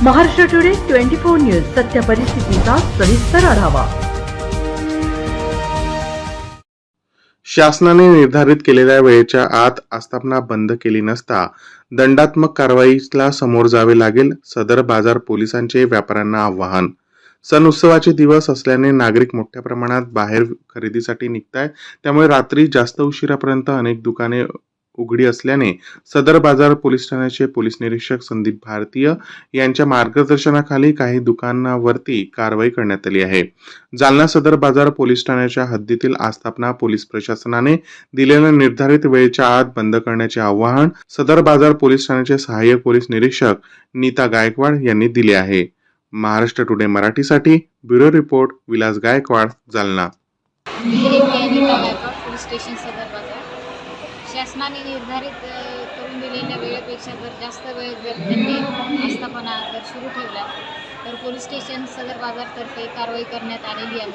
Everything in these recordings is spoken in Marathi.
महाराष्ट्र टुडे 24 न्यूज सत्य परिस्थितीचा सविस्तर आढावा। शासनाने निर्धारित केलेल्या वेळेच्या आत आस्थापना बंद केली नसता दंडात्मक कारवाईला समोर जावे लागेल, सदर बाजार पोलिसांचे व्यापाऱ्यांना आवाहन। सण उत्सवाचे दिवस असल्याने नागरिक मोठ्या प्रमाणात बाहेर खरेदीसाठी निघताय, त्यामुळे रात्री जास्त उशिरापर्यंत अनेक दुकाने उघडी असल्याने सदर बाजार पोलीस ठाण्याचे पोलीस निरीक्षक संदीप भारतीय यांच्या मार्गदर्शनाखाली काही दुकानांवरती कारवाई करण्यात आली आहे। जालना सदर बाजार पोलीस ठाण्याच्या हद्दीतील आस्थापना पोलीस प्रशासनाने दिलेल्या निर्धारित वेळेच्या आत बंद करण्याचे आवाहन सदर बाजार पोलीस ठाण्याचे सहाय्यक पोलीस निरीक्षक नीता गायकवाड यांनी दिले आहे। महाराष्ट्र टुडे मराठीसाठी bureau report Vilas Gaikwad, Jalna. Police station सदर बाजार शासनाने निर्धारित करून दिलेल्या वेळेपेक्षा जर जास्त वेळ जर त्यांनी आस्थापना जर सुरू ठेवला तर पोलीस स्टेशन सदर बाजारतर्फे कारवाई करण्यात आलेली आहे।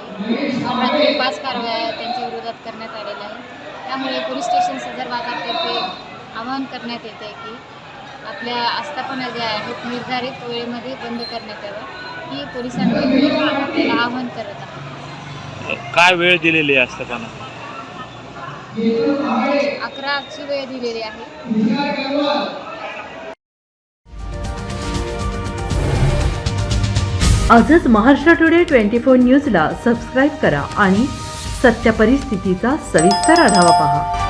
रात्री 5 कारवाया त्यांच्या विरोधात करण्यात आलेल्या आहे। त्यामुळे पोलीस स्टेशन सदर बाजारतर्फे आवाहन करण्यात येते की आपल्या आस्थापना ज्या आहेत निर्धारित वेळेमध्ये बंद करण्यात याव्या, ही पोलिसांकडे आपल्याला आवाहन करत आहे। काय वेळ दिलेली आहे आस्थापना? 11ची वेळ दिलेली आहे। आजच महाराष्ट्र टुडे 24 न्यूजला सबस्क्राईब करा आणि सत्य परिस्थितीचा सविस्तर आढावा पहा।